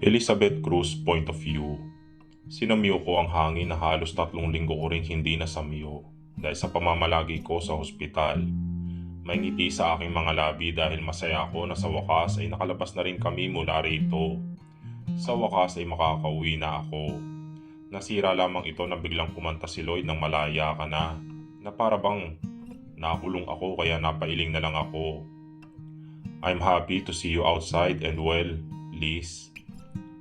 Elizabeth Cruz point of view. Sinamyo ko ang hangin na halos 3 linggo ko rin hindi nasamyo dahil sa pamamalagi ko sa hospital. May ngiti sa aking mga labi dahil masaya ako na sa wakas ay nakalabas na rin kami mula rito. Sa wakas ay makakauwi na ako. Nasira lamang ito na biglang kumanta si Lloyd ng Malaya Ka na para bang nakulong ako kaya napailing na lang ako. I'm happy to see you outside and well, Liz.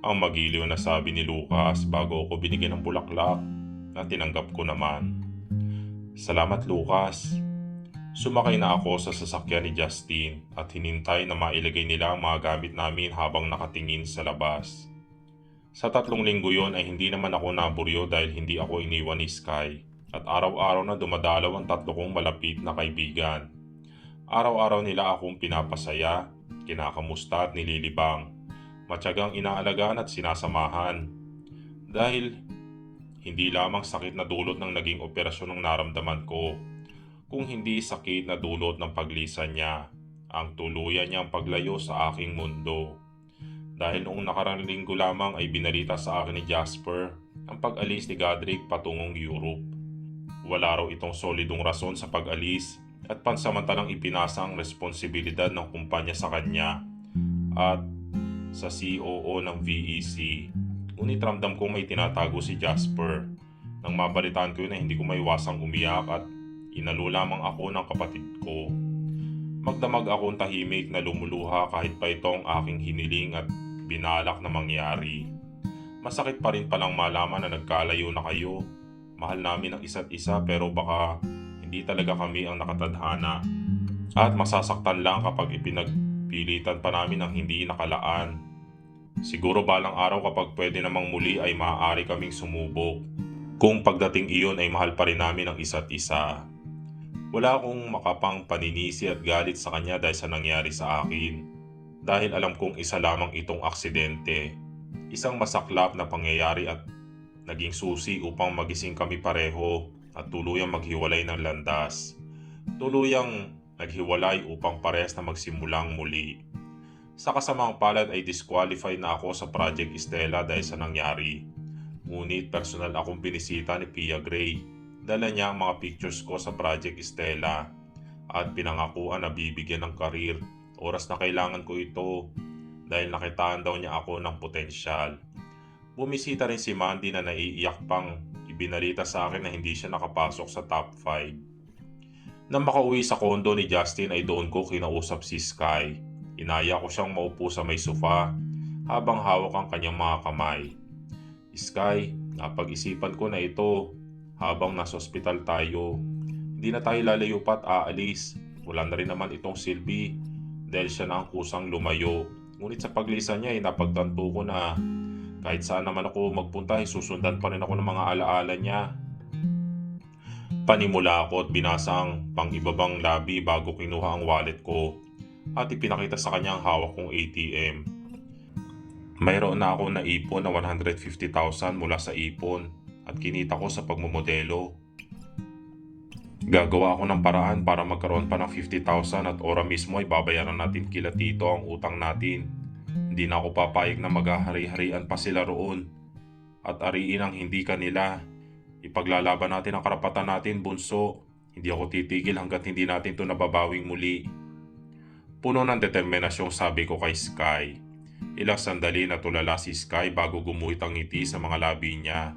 Ang magiliw na sabi ni Lucas bago ako binigyan ng bulaklak na tinanggap ko naman. Salamat, Lucas. Sumakay na ako sa sasakyan ni Justin at hinintay na mailagay nila ang mga gamit namin habang nakatingin sa labas. Sa 3 linggo yon ay hindi naman ako naburyo dahil hindi ako iniwan ni Sky at araw-araw na dumadalaw ang 3 kong malapit na kaibigan. Araw-araw nila akong pinapasaya, kinakamusta at nililibang. Matyagang inaalagaan at sinasamahan. Dahil hindi lamang sakit na dulot ng naging operasyon ng naramdaman ko, kung hindi sakit na dulot ng paglisan niya, ang tuluyan niyang paglayo sa aking mundo. Dahil noong nakarang linggo lamang ay binalita sa akin ni Jasper ang pag-alis ni Godric patungong Europe. Wala raw itong solidong rason sa pag-alis at pansamantalang ipinasa ang responsibilidad ng kumpanya sa kanya at sa COO ng VEC. Ngunit ramdam kong may tinatago si Jasper. Nang mabalitaan ko na hindi ko maiwasang umiyak at inalo lamang ako ng kapatid ko. Magdamag akong tahimik na lumuluha kahit pa itong aking hiniling at binalak na mangyari. Masakit pa rin palang malaman na nagkalayo na kayo. Mahal namin ang isa't isa pero baka hindi talaga kami ang nakatadhana. At masasaktan lang kapag ipinagpilitan pa namin ang hindi nakalaan. Siguro balang araw kapag pwede namang muli ay maaari kaming sumubok. Kung pagdating iyon ay mahal pa rin namin ang isa't isa. Wala akong makapang paninisi at galit sa kanya dahil sa nangyari sa akin. Dahil alam kong isa lamang itong aksidente. Isang masaklap na pangyayari at naging susi upang magising kami pareho at tuluyang maghiwalay ng landas. Tuluyang naghiwalay upang parehas na magsimulang muli. Sa kasamang palad ay disqualified na ako sa Project Stella dahil sa nangyari. Ngunit personal akong binisita ni Pia Gray. Dala niya ang mga pictures ko sa Project Stella at pinangakuan na bibigyan ng karir. Oras na kailangan ko ito dahil nakitaan daw niya ako ng potensyal. Bumisita rin si Mandy na naiiyak pang ibinalita sa akin na hindi siya nakapasok sa top 5. Nang makauwi sa kondo ni Justin ay doon ko kinausap si Sky. Inaya ko siyang maupo sa may sofa habang hawak ang kanyang mga kamay. Sky, napag-isipan ko na ito habang nasa ospital tayo. Hindi na tayo lalayo pa't aalis. Wala na rin naman itong silbi dahil siya na ang kusang lumayo. Ngunit sa paglisan niya ay napagtanto ko na kahit saan naman ako magpunta ay susundan pa rin ako ng mga alaala niya. Panimula ako at binasa ang pang-ibabang labi bago kinuha ang wallet ko at ipinakita sa kanya ang hawak kong ATM. Mayroon na ako naipon na 150,000 mula sa ipon at kinita ko sa pagmomodelo. Gagawa ako ng paraan para magkaroon pa ng 50,000 at ora mismo ay babayaran natin kila Tito ang utang natin. Hindi na ako papayag na maghahari-harian pa sila roon at ariin ang hindi kanila. Ipaglalaban natin ang karapatan natin, bunso. Hindi ako titigil hanggat hindi natin ito nababawing muli. Puno ng determinasyong sabi ko kay Sky. Ilang sandali natulala si Sky bago gumuhit ang ngiti sa mga labi niya.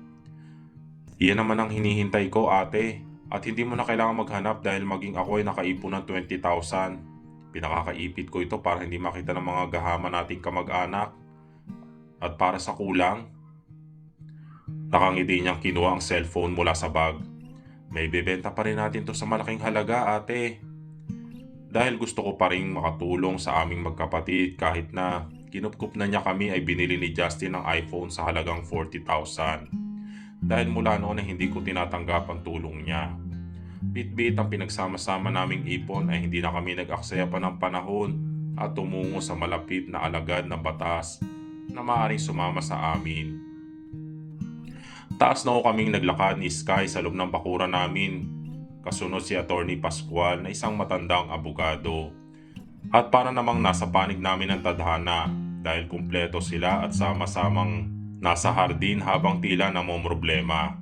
Iyan naman ang hinihintay ko, ate. At hindi mo na kailangan maghanap dahil maging ako ay nakaipon ng 20,000. Pinakakaipit ko ito para hindi makita ng mga gahama nating kamag-anak. At para sa kulang, nakangiti niyang kinuha ang cellphone mula sa bag. May bebenta pa rin natin to sa malaking halaga, ate. Dahil gusto ko pa rin makatulong sa aming magkapatid kahit na kinupkup na niya kami ay binili ni Justin ng iPhone sa halagang 40,000. Dahil mula noon ay hindi ko tinatanggap ang tulong niya. Bit-bit ang pinagsama-sama naming ipon ay hindi na kami nag-aksaya pa ng panahon at tumungo sa malapit na alagad ng batas na maaaring sumama sa amin. Taas na ko kaming naglakad ni Sky sa loob ng bakuran namin. Kasunod si Attorney Pascual na isang matandang abogado. At para namang nasa panig namin ang tadhana, dahil kumpleto sila at sama-samang nasa hardin habang tila namomroblema.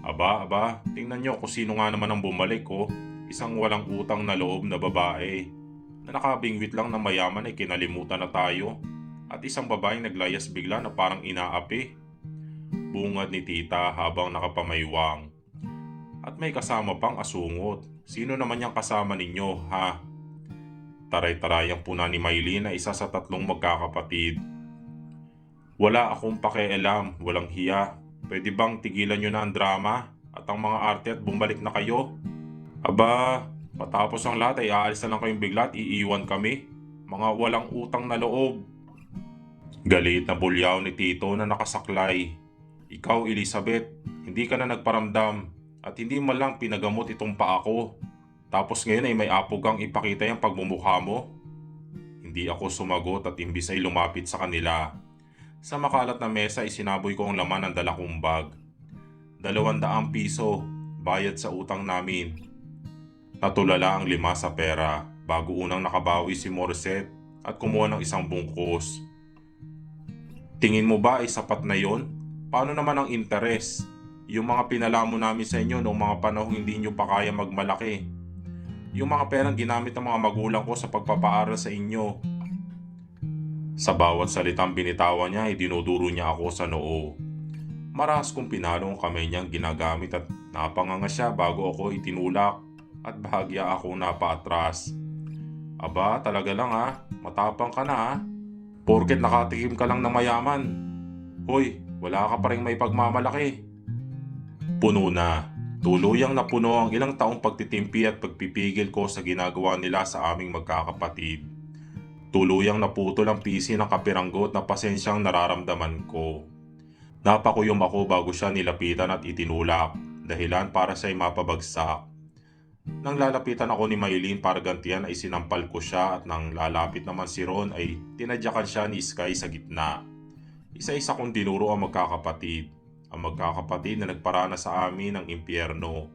Aba, tingnan nyo kung sino nga naman ang bumalik oh. Isang walang utang na loob na babae na nakabingwit lang na mayaman ay kinalimutan na tayo. At isang babaeng naglayas bigla na parang inaapi. Bungad ni tita habang nakapamaywang. At may kasama pang asungot. Sino naman yung kasama ninyo, ha? Taray-tarayang puna ni Maylin na isa sa tatlong magkakapatid. Wala akong pakialam, walang hiya. Pwede bang tigilan nyo na ang drama at ang mga arte at bumalik na kayo? Aba, patapos ang lahat ay aalis na lang kayong bigla at iiwan kami. Mga walang utang na loob. Galit na bulyaw ni Tito na nakasaklay. Ikaw, Elizabeth, hindi ka na nagparamdam at hindi man lang pinagamot itong paa ko. Tapos ngayon ay may apog kang ipakita yung pagmumukha mo. Hindi ako sumagot at imbis ay lumapit sa kanila. Sa makalat na mesa ay sinaboy ko ang laman ng dala kong bag. 200 piso, bayad sa utang namin. Natulala ang 5 sa pera bago unang nakabawi si Morissette at kumuha ng isang bungkus. Tingin mo ba ay sapat na yon? Paano naman ang interes? Yung mga pinalamo namin sa inyo noong mga panahong hindi nyo pa kaya magmalaki. Yung mga perang ginamit ng mga magulang ko sa pagpapaaral sa inyo. Sa bawat salitang binitawan niya ay dinuduro niya ako sa noo. Maras kong pinalo ang kamay niyang ginagamit at napanganga siya bago ako itinulak at bahagya akong napaatras. Aba, talaga lang ha, matapang ka na ha. Porket nakatikim ka lang ng mayaman. Hoy, wala ka pa rin may pagmamalaki. Puno na. Tuluyang napuno ang ilang taong pagtitimpi at pagpipigil ko sa ginagawa nila sa aming magkakapatid. Tuluyang naputol ang pisi ng kapiranggot na pasensyang nararamdaman ko. Napakuyom ako bago siya nilapitan at itinulak, dahilan para siya'y mapabagsak. Nang lalapitan ako ni Maylin para gantihan ay sinampal ko siya at nang lalapit naman si Ron ay tinadyakan siya ni Sky sa gitna. Isa-isa kong dinuro ang magkakapatid. Ang magkakapatid na nagparana sa amin ng impyerno.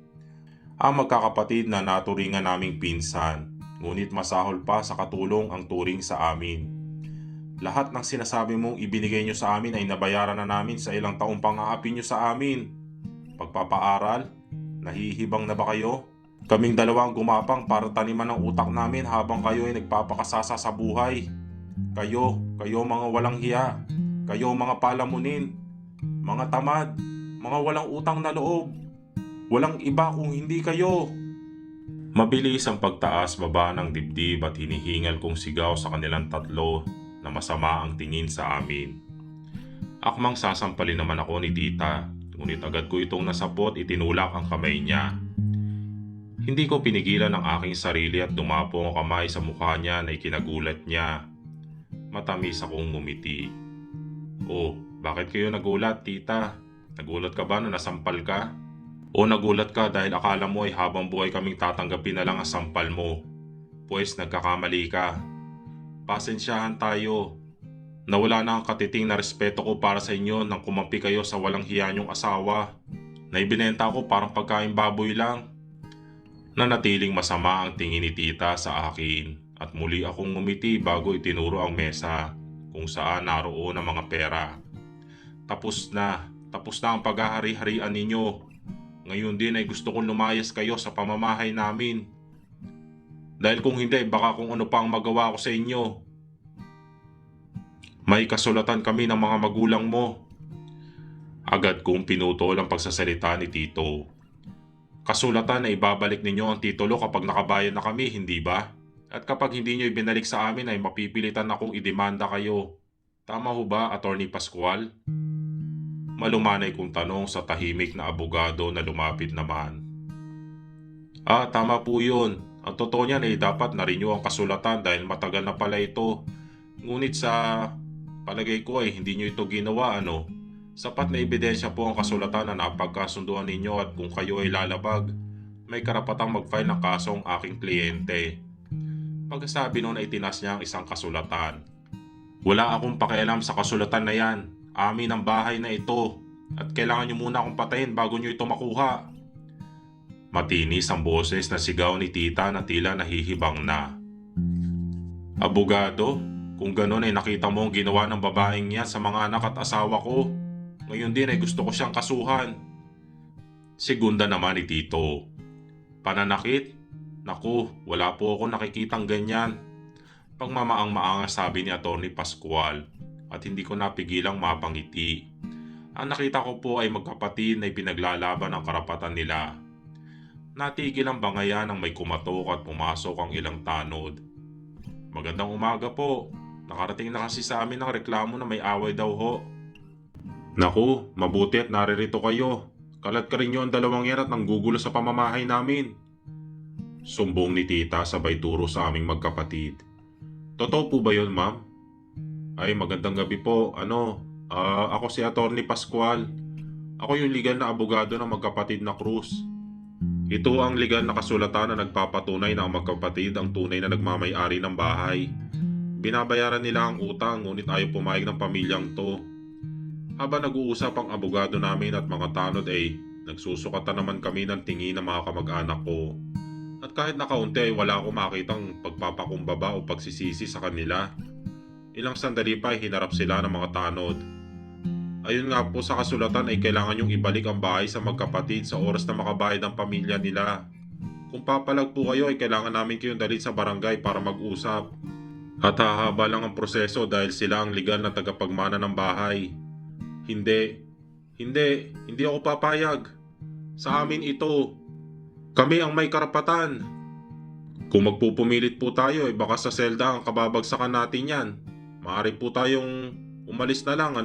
Ang magkakapatid na naturingan naming pinsan, ngunit masahol pa sa katulong ang turing sa amin. Lahat ng sinasabi mong ibinigay nyo sa amin ay nabayaran na namin sa ilang taong pang-aapi nyo sa amin. Pagpapaaral, nahihibang na ba kayo? Kaming dalawang gumapang para taniman ng utak namin habang kayo ay nagpapakasasa sa buhay. Kayo mga walang hiya. Kayo mga palamunin. Mga tamad. Mga walang utang na loob. Walang iba kung hindi kayo. Mabilis ang pagtaas baba ng dibdib at hinihingal kong sigaw sa kanilang tatlo na masama ang tingin sa amin. Akmang sasampalin naman ako ni tita, ngunit agad ko itong nasapot itinulak ang kamay niya. Hindi ko pinigilan ang aking sarili at dumapo ang kamay sa mukha niya na ikinagulat niya. Matamis akong ngumiti. Oh, bakit kayo nagulat, tita? Nagulat ka ba na nasampal ka? O nagulat ka dahil akala mo ay habang buhay kaming tatanggapin na lang ang sampal mo? Pues nagkakamali ka. Pasensyahan tayo. Nawala na ang katiting na respeto ko para sa inyo nang kumampi kayo sa walang hiya niyong asawa. Na ibinenta ko parang pagkain baboy lang. Nanatiling masama ang tingin ni tita sa akin at muli akong ngumiti bago itinuro ang mesa kung saan naroon ang mga pera. Tapos na ang paghahari-harian ninyo. Ngayon din ay gusto kong lumayas kayo sa pamamahay namin. Dahil kung hindi, baka kung ano pa ang magawa ko sa inyo. May kasulatan kami ng mga magulang mo. Agad kong pinutol ang pagsasalita ni Tito. Kasulatan na ibabalik ninyo ang titulo kapag nakabayad na kami, hindi ba? At kapag hindi nyo ibinalik sa amin ay mapipilitan akong idemanda kayo. Tama ho ba, Attorney Pascual? Malumanay kong tanong sa tahimik na abogado na lumapit naman. Tama po yun. Ang totoo niyan ay dapat na-renew ang kasulatan dahil matagal na pala ito. Ngunit sa palagay ko ay hindi nyo ito ginawa, ano? Sapat na ebidensya po ang kasulatan na napagkasunduan ninyo at kung kayo ay lalabag, may karapatang mag-file ng kaso ang aking kliyente. Pagkasabi noon ay tinas niya ang isang kasulatan. Wala akong pakialam sa kasulatan na yan. Amin ang bahay na ito at kailangan nyo muna akong patayin bago nyo ito makuha. Matinis ang boses na sigaw ni tita na tila nahihibang na. Abogado, Kung ganon ay nakita mo ang ginawa ng babaeng niya sa mga anak at asawa ko. Ngayon din ay gusto ko siyang kasuhan. Segunda naman ni Tito. Pananakit? Naku, wala po ako nakikitang ganyan. Pagmamaang-maanga sabi ni Atty. Pascual at hindi ko napigilang mapangiti. Ang nakita ko po ay magkapatid na ipinaglalaban ang karapatan nila. Natigil ang bangayan nang may kumatok at pumasok ang ilang tanod. Magandang umaga po. Nakarating na kasi sa amin ang reklamo na may away daw ho. Naku, mabuti at naririto kayo. Kalat ka rin yung dalawang yan at nanggugulo sa pamamahay namin. Sumbong ni tita sabay turo sa aming magkapatid. Totoo po ba yun, ma'am? Ay, magandang gabi po. Ako si Atty. Pascual. Ako yung legal na abogado ng magkapatid na Cruz. Ito ang legal na kasulatan na nagpapatunay na ang magkapatid ang tunay na nagmamay-ari ng bahay. Binabayaran nila ang utang ngunit ayaw pumayag ng pamilyang to. Habang nag-uusap ang abogado namin at mga tanod ay nagsusukatan naman kami ng tingin ng mga kamag-anak ko. At kahit nakaunti ay wala akong makitang pagpapakumbaba o pagsisisi sa kanila. Ilang sandali pa ay hinarap sila ng mga tanod. Ayun nga po sa kasulatan ay kailangan yung ibalik ang bahay sa magkapatid sa oras na makabayad ang pamilya nila. Kung papalag po kayo ay kailangan namin kayong dalhin sa barangay para mag-usap. At hahaba lang ang proseso dahil sila ang legal na tagapagmana ng bahay. Hindi ako papayag. Sa amin ito. Kami ang may karapatan. Kung magpupumilit po tayo ay baka sa selda ang kababagsakan natin yan. Maaari po tayong umalis na lang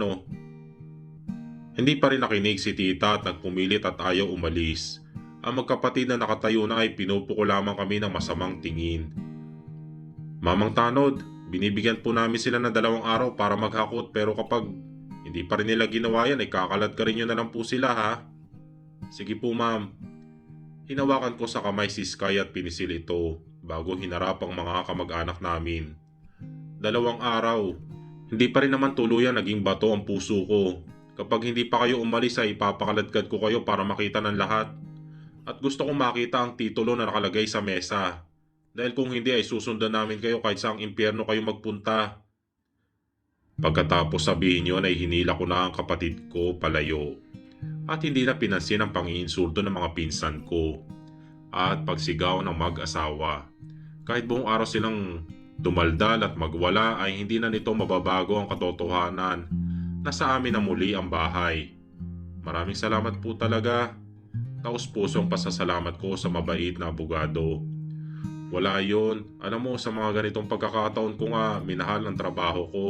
Hindi pa rin nakinig si tita at nagpumilit at ayaw umalis. Ang magkapatid na nakatayo na ay pinupuko lamang kami ng masamang tingin. Mamang Tanod, binibigyan po namin sila ng 2 araw para maghakot pero kapag hindi pa rin nila ginawa yan ay kakalat ka rin nyo na lang po sila ha. Sige po ma'am. Hinawakan ko sa kamay si Sky at pinisil ito bago hinarap ang mga kamag-anak namin. 2 araw. Hindi pa rin naman tuluyan naging bato ang puso ko. Kapag hindi pa kayo umalis ay ipapakaladkad ko kayo para makita ng lahat. At gusto kong makita ang titulo na nakalagay sa mesa. Dahil kung hindi ay susundan namin kayo kahit saang impyerno kayo magpunta. Pagkatapos sabihin yun ay hinila ko na ang kapatid ko palayo. At hindi na pinansin ang pangiinsulto ng mga pinsan ko. At pagsigaw ng mag-asawa. Kahit buong araw silang dumaldal at magwala ay hindi na nito mababago ang katotohanan na sa amin na muli ang bahay. Maraming salamat po talaga. Taos-pusong pasasalamat ko sa mabait na abogado. Wala yon. Alam mo sa mga ganitong pagkakataon ko nga minahal ang trabaho ko.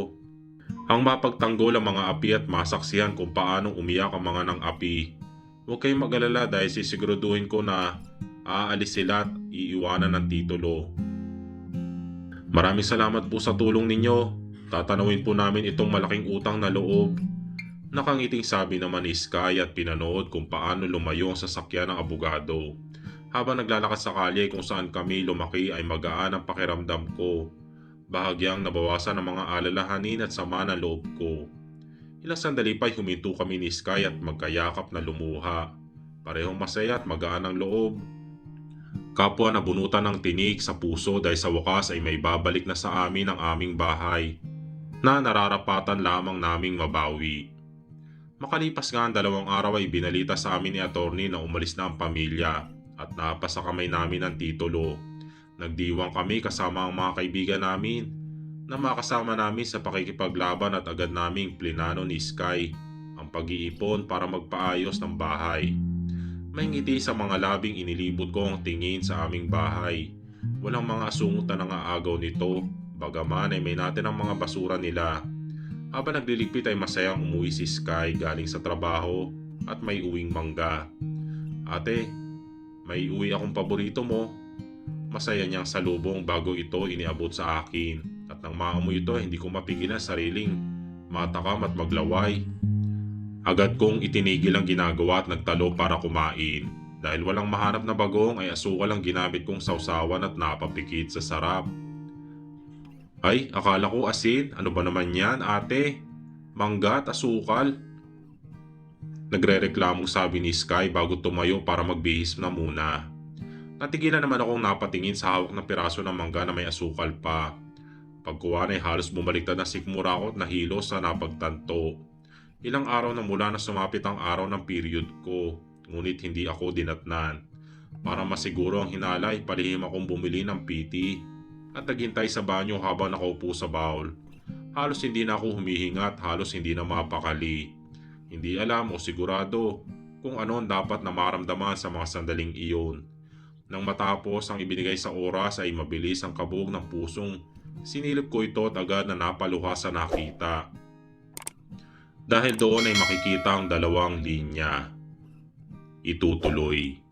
Ang mapagtanggol ang mga api at masaksihan kung paanong umiyak ang mga ng api. Huwag kayong mag-alala dahil sisiguraduhin ko na aalis sila at iiwanan ng titulo. Maraming salamat po sa tulong ninyo. Tatanawin po namin itong malaking utang na loob. Nakangiting sabi naman ni Sky at pinanood kung paano lumayo ang sasakyan ng abogado. Habang naglalakad sa kalye kung saan kami lumaki ay magaan ang pakiramdam ko. Bahagyang nabawasan ang mga alalahanin at sama ng loob ko. Ilang sandali pa'y huminto kami ni Sky at magkayakap na lumuha. Parehong masaya at magaan ang loob. Kapwa nabunutan ng tinik sa puso dahil sa wakas ay may babalik na sa amin ang aming bahay na nararapatan lamang naming mabawi. Makalipas nga ang 2 araw ay binalita sa amin ni attorney na umalis na ang pamilya at napasa kamay namin ang titulo. Nagdiwang kami kasama ang mga kaibigan namin na makasama namin sa pakikipaglaban at agad naming plinano ni Sky ang pag-iipon para magpaayos ng bahay. May ngiti sa mga labing inilibot ko ang tingin sa aming bahay. Walang mga asungutan ng aagaw nito, bagaman ay may natin ang mga basura nila. Habang nagliligpit ay masayang umuwi si Sky galing sa trabaho at may uwing mangga. Ate, may uwi akong paborito mo. Masaya niyang salubong bago ito iniabot sa akin. At nang maamoy ito hindi ko mapigilan sariling matakam at maglaway. Agad kong itinigil ang ginagawa at nagtalo para kumain. Dahil walang mahanap na bagong ay asukal ang ginamit kong sausawan at napapikit sa sarap. Ay, akala ko asin. Ano ba naman yan, ate? Mangga at asukal. Nagrereklamong sabi ni Sky bago tumayo para magbihis na muna. Natigilan naman akong napatingin sa hawak na piraso ng mangga na may asukal pa. Pagkuha ay halos bumaliktad na sikmura ko at nahilo sa napagtanto. Ilang araw na mula na sumapit ang araw ng period ko, ngunit hindi ako dinatnan. Para masiguro ang hinala ay palihim akong bumili ng PT at naghintay sa banyo habang nakaupo sa bowl. Halos hindi na ako humihinga at halos hindi na mapakali. Hindi alam o sigurado kung ano ang dapat na maramdaman sa mga sandaling iyon. Nang matapos ang ibinigay sa oras ay mabilis ang kabuog ng pusong sinilip ko ito at agad na napaluha sa nakita. Dahil doon ay makikita ang dalawang linya. Itutuloy.